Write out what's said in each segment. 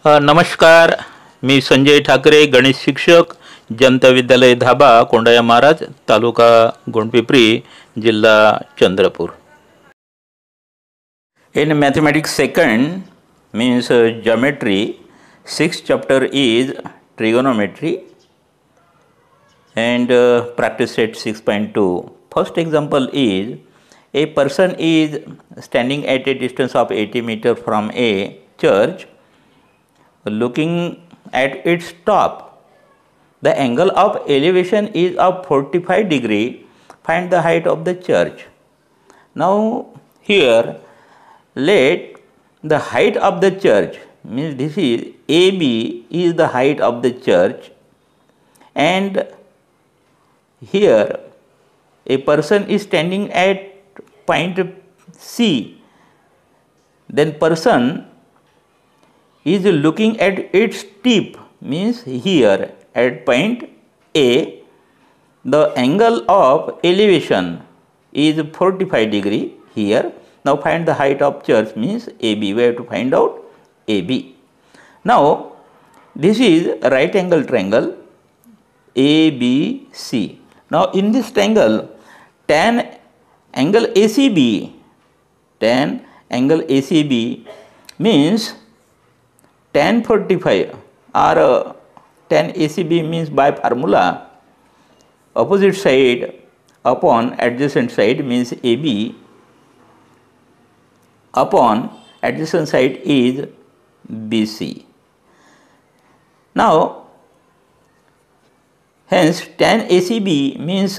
नमस्कार. मी संजय ठाकरे, गणित शिक्षक, जनता विद्यालय धाबा, कोंडाया महाराज, तालुका गोंडपिंपरी, जिल्हा Chandrapur. In mathematics second means geometry, sixth chapter is trigonometry and practice set 6.2. First example is a person is standing at a distance of 80 meters from a church. Looking at its top, the angle of elevation is of 45 degree. Find the height of the church. Now here let the height of the church, means this is AB is the height of the church, and here a person is standing at point C. Then person is looking at its tip, means here at point A, the angle of elevation is 45 degree here. Now find the height of church, means AB. We have to find out AB. Now this is right angle triangle ABC. Now in this triangle, tan angle ACB means tan 45 or tan ACB means by formula opposite side upon adjacent side means AB upon adjacent side is BC. Now hence tan ACB means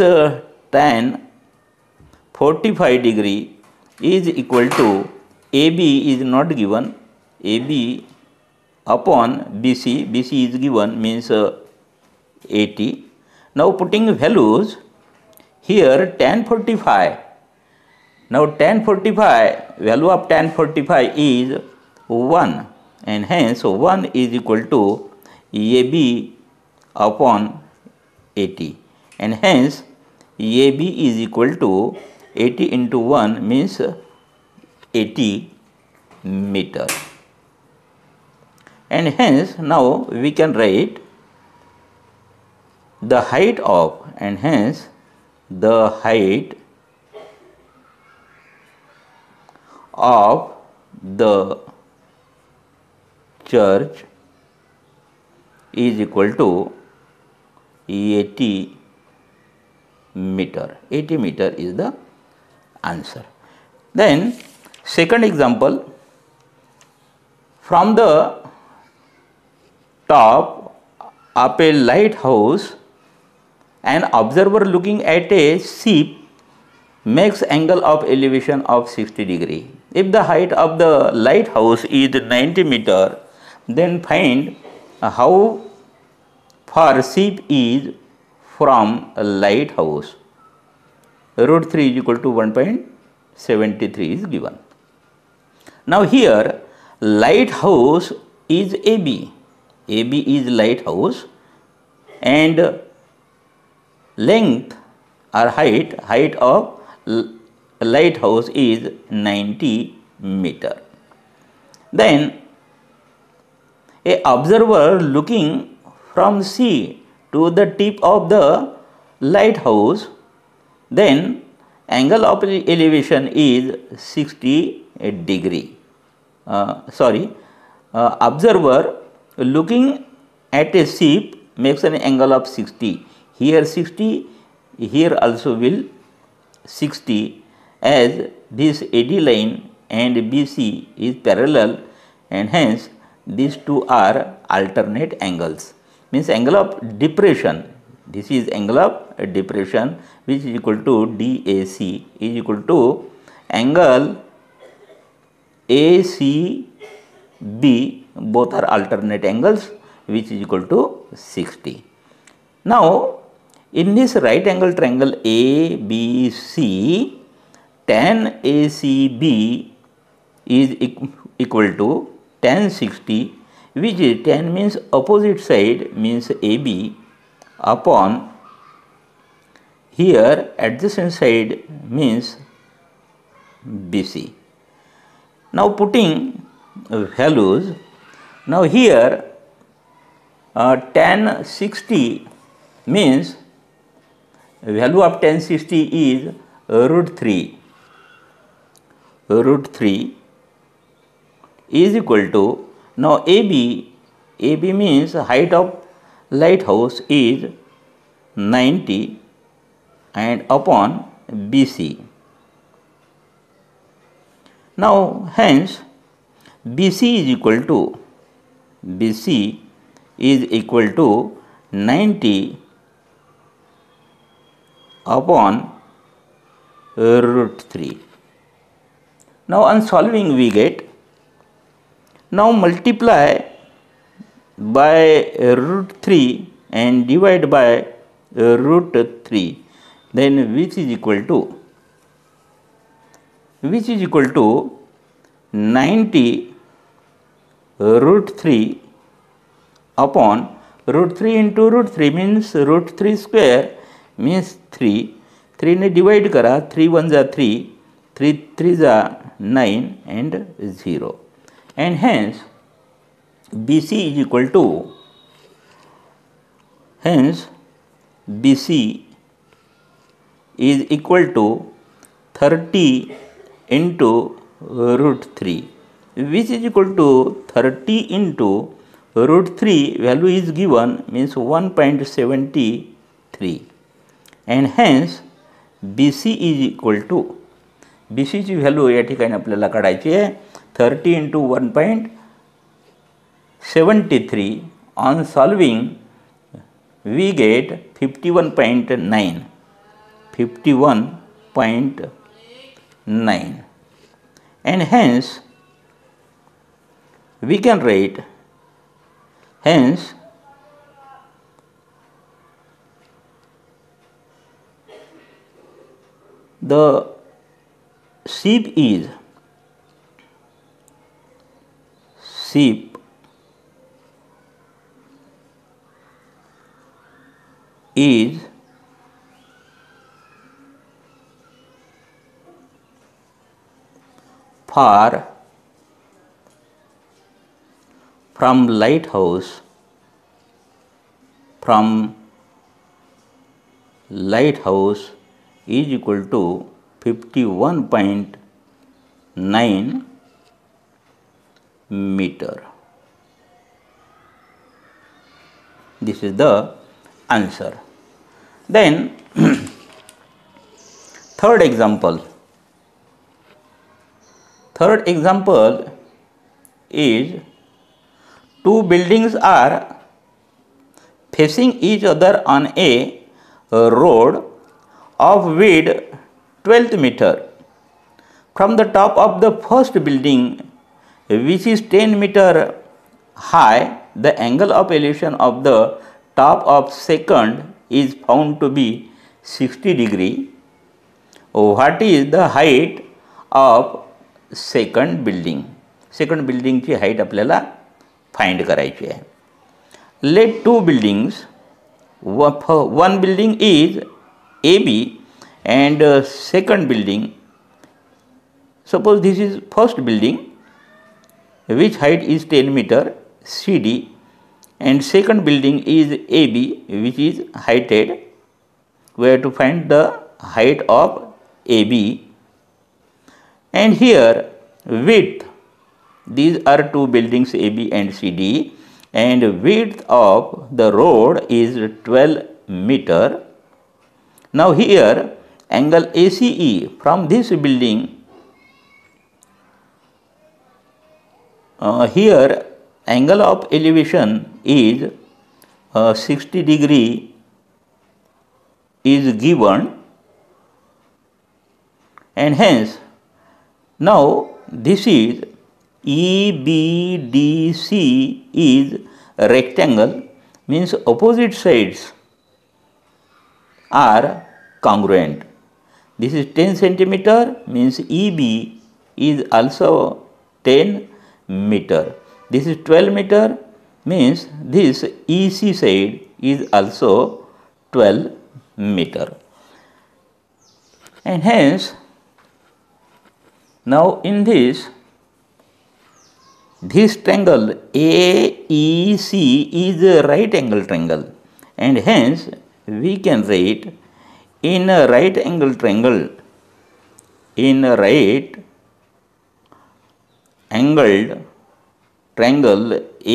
tan 45 degree is equal to AB is not given, AB upon BC, BC is given means 80. Now putting values here tan 45. Now tan 45, value of tan 45 is 1 and hence 1 is equal to AB upon 80 and hence AB is equal to 80 into 1 means 80 meter. And hence now we can write the height of, and hence the height of the church is equal to 80 meter. 80 meter is the answer. Then second example, from the top of a lighthouse, an observer looking at a ship makes angle of elevation of 60 degree. If the height of the lighthouse is 90 meter, then find how far ship is from a lighthouse. Root 3 is equal to 1.73 is given. Now here lighthouse is AB. AB is lighthouse and length or height of lighthouse is 90 meter. Then a observer looking from sea to the tip of the lighthouse, then angle of elevation is 60 degree. Observer looking at a ship makes an angle of 60. Here 60, here also will 60, as this AD line and BC is parallel and hence these two are alternate angles. Means angle of depression. This is angle of depression which is equal to DAC is equal to angle ACB, both are alternate angles which is equal to 60. Now in this right angle triangle ABC, tan ACB is equal to tan 60, which is tan means opposite side means AB upon here adjacent side means BC. Now putting values Now here tan 60 means value of tan 60 is root 3. Root 3 is equal to, now AB means height of lighthouse is 90 and upon BC. Now hence BC is equal to 90 upon root 3. Now on solving we get, now multiply by root 3 and divide by root 3, then which is equal to 90 root 3 upon root 3 into root 3 means root 3 square means 3. 3 ने divide करा, 3 1 जा 3, 3 3 जा 9 and 0. And hence BC is equal to, hence BC is equal to 30 into root 3, which is equal to 30 into root 3 value is given means 1.73, and hence BC is equal to, BC ची value या ठिकाणी आपल्याला काढायची आहे 30 into 1.73. On solving we get 51.9, 51.9, and hence we can write, hence the SEEP is far from lighthouse is equal to 51.9 meter. This is the answer. Then third example is two buildings are facing each other on a road of width 12 meter. From the top of the first building, which is 10 meter high, the angle of elevation of the top of second is found to be 60 degree. What is the height of second building? Second building ची height आपल्याला find करायची आहे. Let two buildings, one building is AB and second building, suppose this is first building which height is 10 meter CD, and second building is AB which is heighted. We have to find the height of AB, and here width, these are two buildings AB and CD, and width of the road is 12 meter. Now here angle ACE from this building, here angle of elevation is 60 degree is given, and hence now this is EBDC is a rectangle, means opposite sides are congruent. This is 10 centimeter, means EB is also 10 meter. This is 12 meter, means this EC side is also 12 meter. And hence now in this this triangle AEC is a right angle triangle, and hence we can write in a right angle triangle,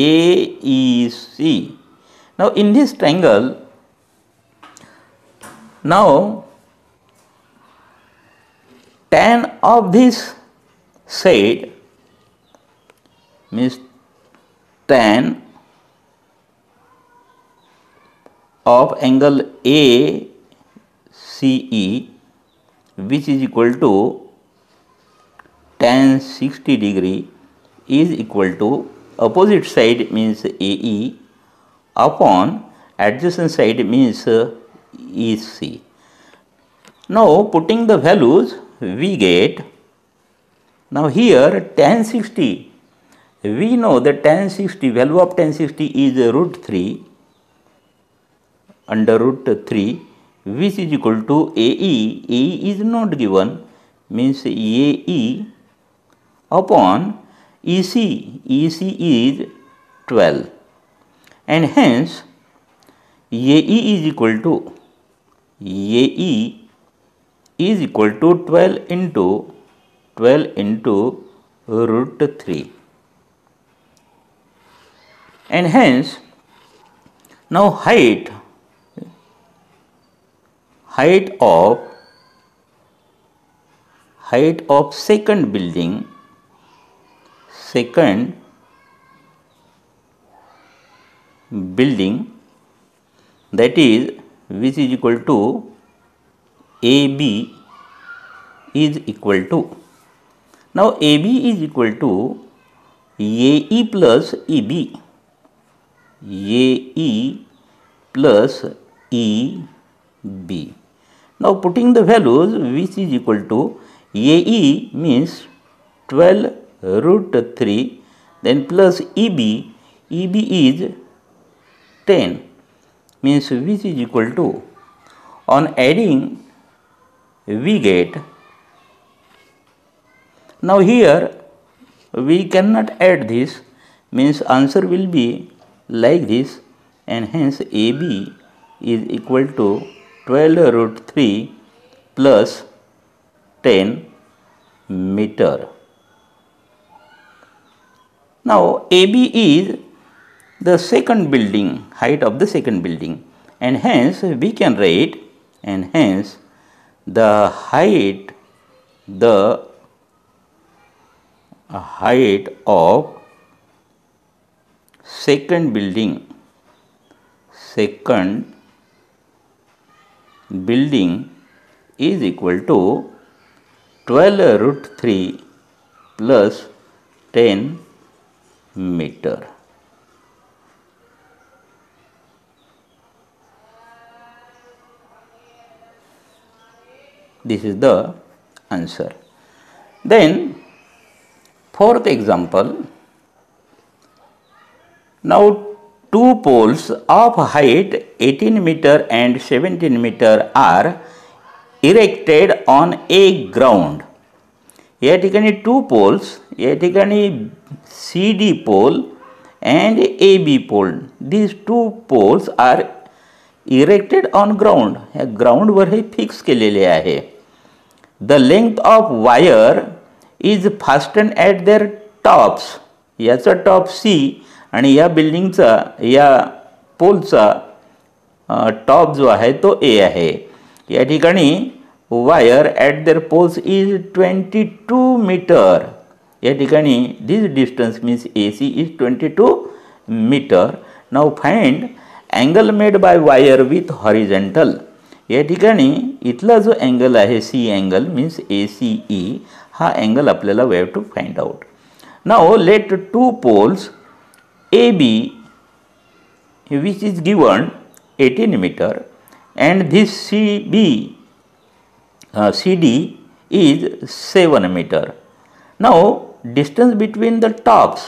AEC. Now in this triangle, now tan of this side means tan of angle ACE, which is equal to tan 60 degree, is equal to opposite side means AE upon adjacent side means EC. Now putting the values we get, now here tan 60, we know that tan 60, value of tan 60 is root 3 under root 3, which is equal to AE. AE is not given, means AE upon EC. EC is 12, and hence AE is equal to 12 into root 3, and hence now height of second building, that is which is equal to AB is equal to, now AB is equal to AE plus EB, AE plus EB. Now putting the values, which is equal to AE means 12 root 3, then plus EB is 10, means which is equal to, on adding we get, now here we cannot add this, means answer will be like this, and hence AB is equal to 12 root 3 plus 10 meter. Now AB is the second building, height of the second building, and hence we can write, and hence the height of second building is equal to 12 root 3 plus 10 meter. This is the answer. Then fourth example, now two poles of height 18 meter and 17 meter are erected on a ground. या ठिकाणी two poles, या ठिकाणी CD pole and AB pole, these two poles are erected on ground. या ground वर हे fix केलेले आहे. The length of wire is fastened at their tops. याचा टॉप C आणि या बिल्डिंगचा, या पोलचा टॉप जो आहे तो A आहे. या ठिकाणी wire at their poles is 22 metre. या ठिकाणी this distance means AC is 22 metre. Now find angle made by wire with horizontal. या ठिकाणी इथला जो अँगल आहे C अँगल मीन्स ACE, हा अँगल आपल्याला we have to find out. Now let two poles AB which is given 18 meter and this CD is 7 meter. Now distance between the top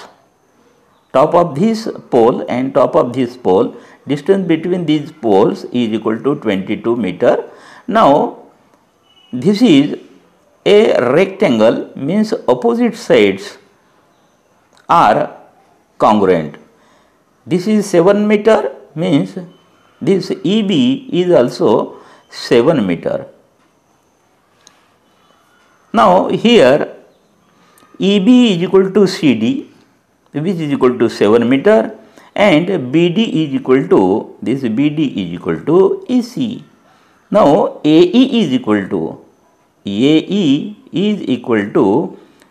of this pole and top of this pole, distance between these poles is equal to 22 meter. Now this is a rectangle, means opposite sides are congruent. This is 7 meter, means this EB is also 7 meter. Now here EB is equal to CD, which is equal to 7 meter, and BD is equal to, this BD is equal to EC. Now AE is equal to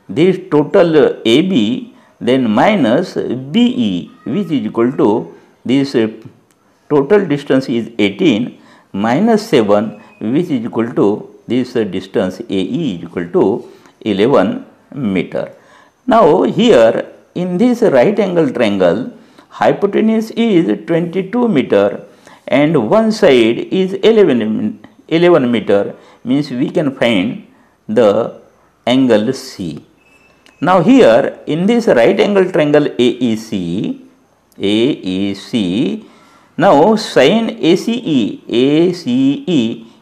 this total AB, then minus BE, which is equal to this total distance is 18 minus 7, which is equal to this distance AE is equal to 11 meter. Now here in this right angle triangle, hypotenuse is 22 meter and one side is 11 meter, means we can find the angle C. Now here in this right angle triangle AEC, now sin ACE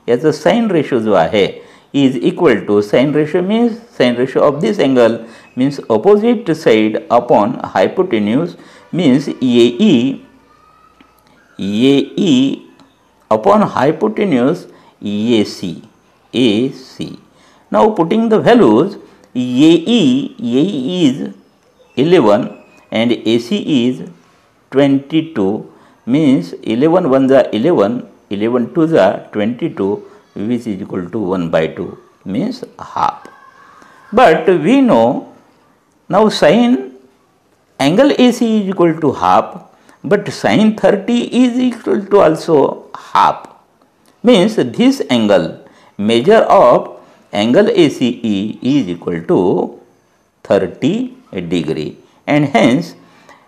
याचा sin ratio जो आहे is equal to, sin ratio means sin ratio of this angle means opposite side upon hypotenuse, means AE upon hypotenuse AC. Now putting the values, AE is 11 and AC is 22, means 11 1 is 11, 11 2 is 22, which is equal to 1 by 2, means half. But we know now sin angle AC is equal to half, but sin 30 is equal to also half, means this angle, measure of angle ACE is equal to 30 degree, and hence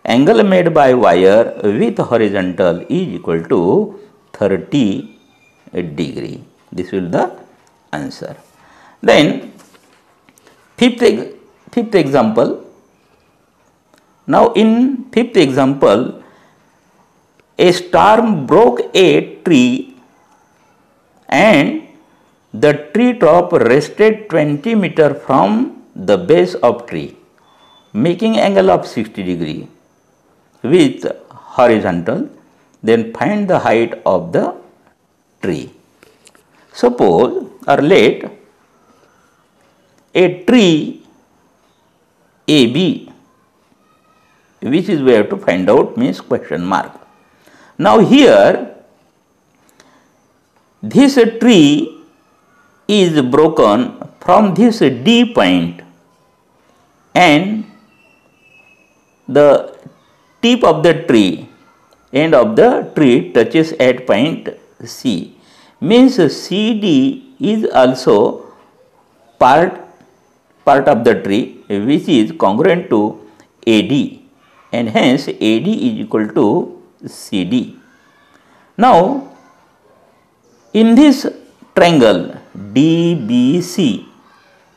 angle made by wire with horizontal is equal to 30 degree. This will be the answer. Then fifth example. Now in fifth example, a storm broke a tree and the tree top rested 20 meter from the base of tree, making angle of 60 degree with horizontal. Then find the height of the tree. Suppose or let a tree AB, which is we have to find out, means question mark. Now here this tree is broken from this D point and the tip of the tree, end of the tree touches at point C, means CD is also part of the tree which is congruent to AD, and hence AD is equal to CD. Now in this triangle DBC,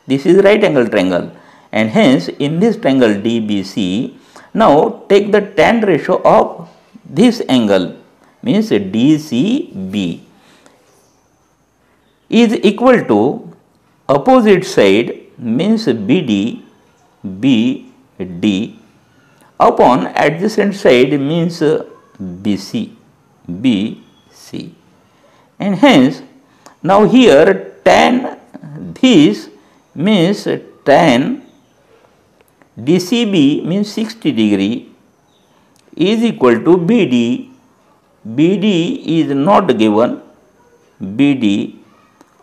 this is right angle triangle, and hence in this triangle DBC, now take the tan ratio of this angle, means DCB is equal to opposite side, means BD upon adjacent side, means BC, and hence now here tan this means tan DCB means 60 degree is equal to BD is not given, BD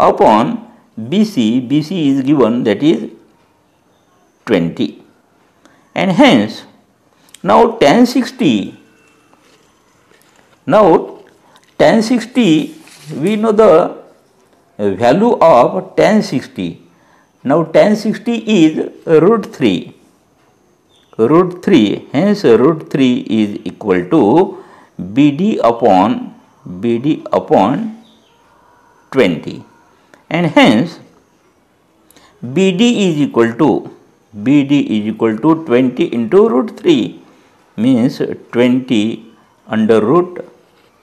upon BC is given, that is 20, and hence now tan 60, we know the value of tan 60. Now tan 60 is root 3, hence root 3 is equal to BD upon 20, and hence BD is equal to 20 into root 3, means 20 under root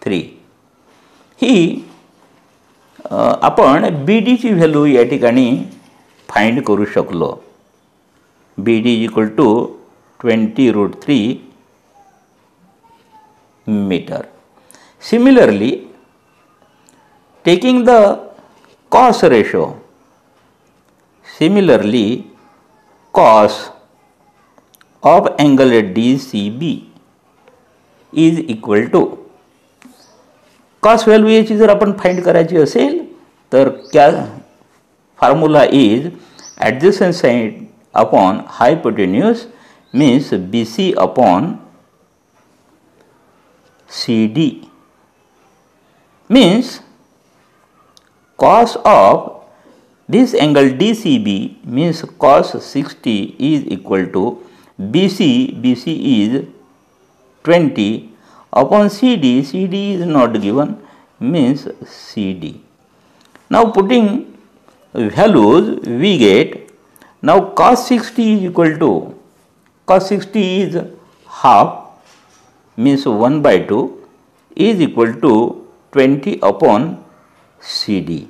3. ही आपण BD ची value या ठिकाणी find करू शकलो. BD equal to 20 root 3 meter. Similarly, taking the cos ratio, cos of angle DCB is equal to, cos value याची जर आपण find करायची असेल तर क्या formula is adjacent side upon hypotenuse means BC upon CD means cos of this angle DCB means cos 60 is equal to BC is 20 upon CD is not given means CD. Now putting values we get, now cos 60 is equal to, cos 60 is half means 1 by 2 is equal to 20 upon CD,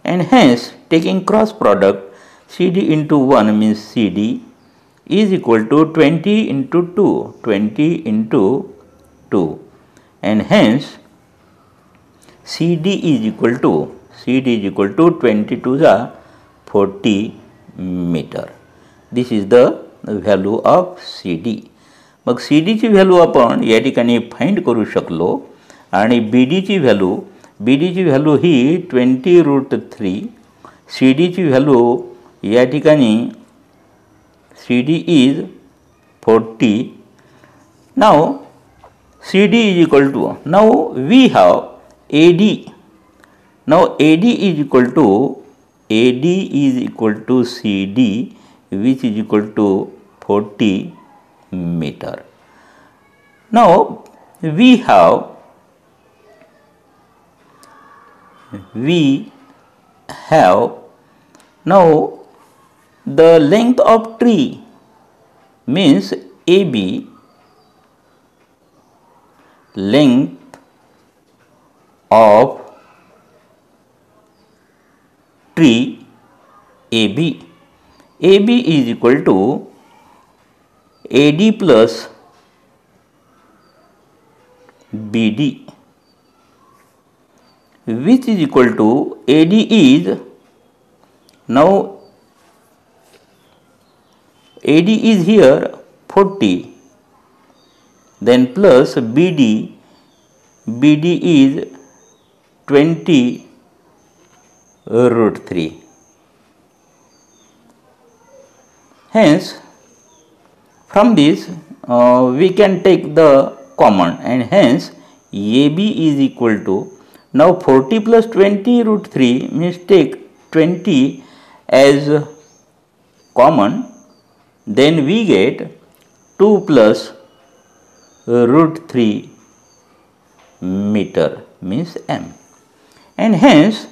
and hence taking cross product CD into 1 means CD is equal to 20 into 2, and hence CD is equal to 20 to the 40 meter. This is the value of CD. Mug CD ची value आपण या ठिकाणी find करू शकलो आणि BD ची value ही 20 root 3, CD ची value या ठिकाणी CD is 40. Now CD is equal to, now we have AD. Now AD is equal to CD which is equal to 40 meter. Now we have now the length of tree means AB, length of tree AB is equal to AD plus BD which is equal to, AD is, now AD is here 40, then plus BD is 20 root 3. Hence from this we can take the common, and hence AB is equal to, now 40 plus 20 root 3 means take 20 as common, then we get 2 plus root 3 meter means M, and hence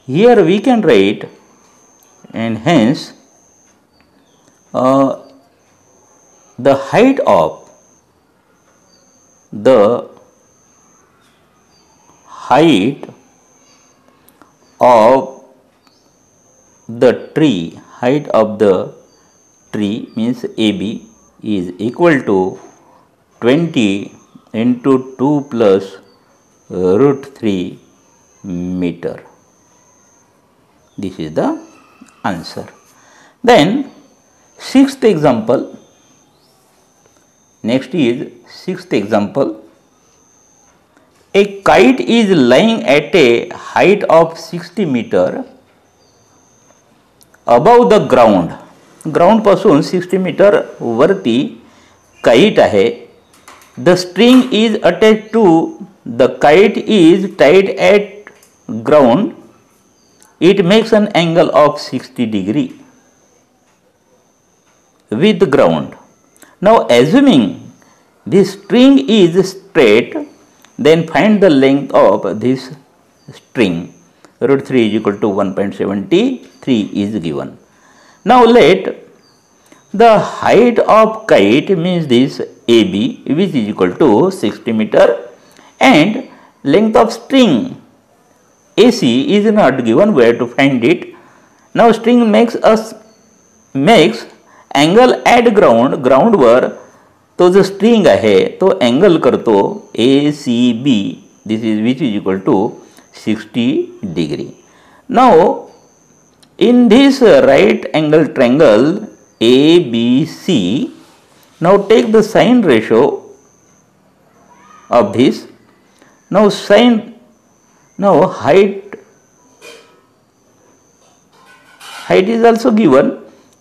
here we can write, and hence the height of the tree means AB is equal to 20 into 2 plus root 3 meter. This is the answer. Then sixth example, next is sixth example. A kite is lying at a height of 60 meter above the ground. Ground पासून 60 metre वरती kite आहे. The string is attached to the kite is tied at ground. It makes an angle of 60 degree with the ground. Now assuming this string is straight, then find the length of this string. Root 3 is equal to 1.73 is given. Now let the height of kite means this AB which is equal to 60 meter, and length of string AC is not given, where to find it. Now string makes angle at ground, ग्राउंडवर तो जो string आहे तो angle करतो ACB, this is which is equal to 60 degree. Now in this right angle triangle ABC, now take the sine ratio of this. Now height is also given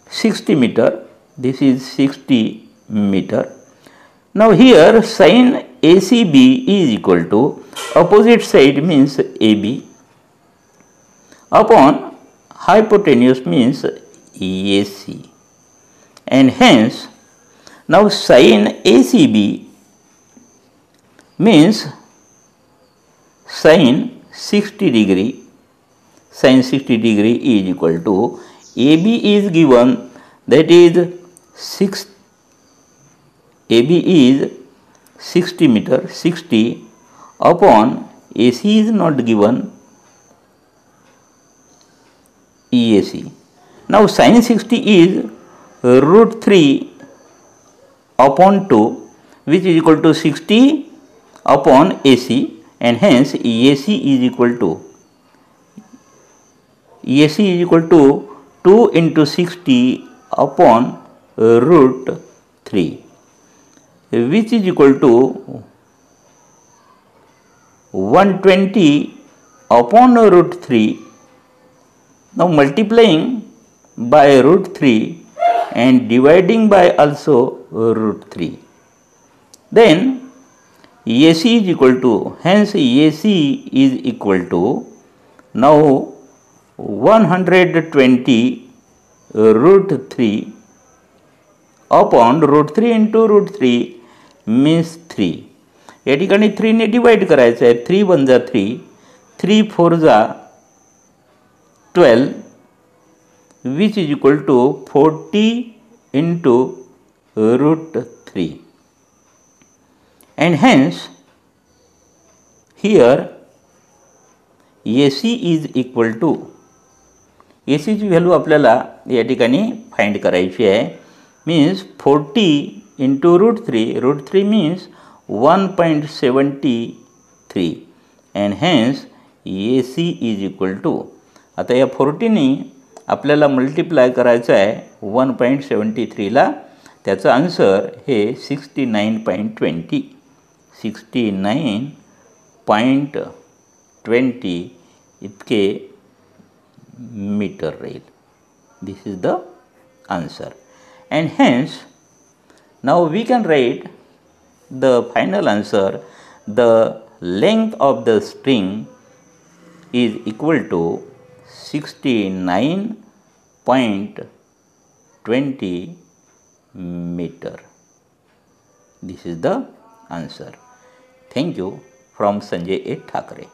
60 meter. This is 60 meter. Now here sine ACB is equal to opposite side means AB upon hypotenuse means AC, and hence now sine ACB means sine 60 degree. Sine 60 degree is equal to AB is given, that is AB is 60 meter, 60 upon AC is not given, EAC. Now sine 60 is root 3 upon 2, which is equal to 60 upon AC, and hence EAC is equal to 2 into 60 upon root 3, which is equal to 120 upon root 3. Now multiplying by root 3 and dividing by also root 3. Then EAC is equal to, hence EAC is equal to now 120 root 3 upon root 3 into root 3 means 3. या ठिकाणी 3 ने divide करायचं आहे. 3 1 जा 3, 3 4 जा 12, which is equal to 40 into root 3, and hence here AC is equal to, AC ची value आपल्याला या ठिकाणी फाइंड करायची आहे. Means 40 into root 3 means 1.73, and hence AC is equal to, आता या 40 ने आपल्याला मल्टिप्लाय करायचं आहे 1.73 ला. त्याचं आन्सर हे 69.20 इतके मीटर राहील. This is the answer, and hence now we can write the final answer. The length of the string is equal to 69.20 meter. This is the answer. Thank you from Sanjay A. Thakre.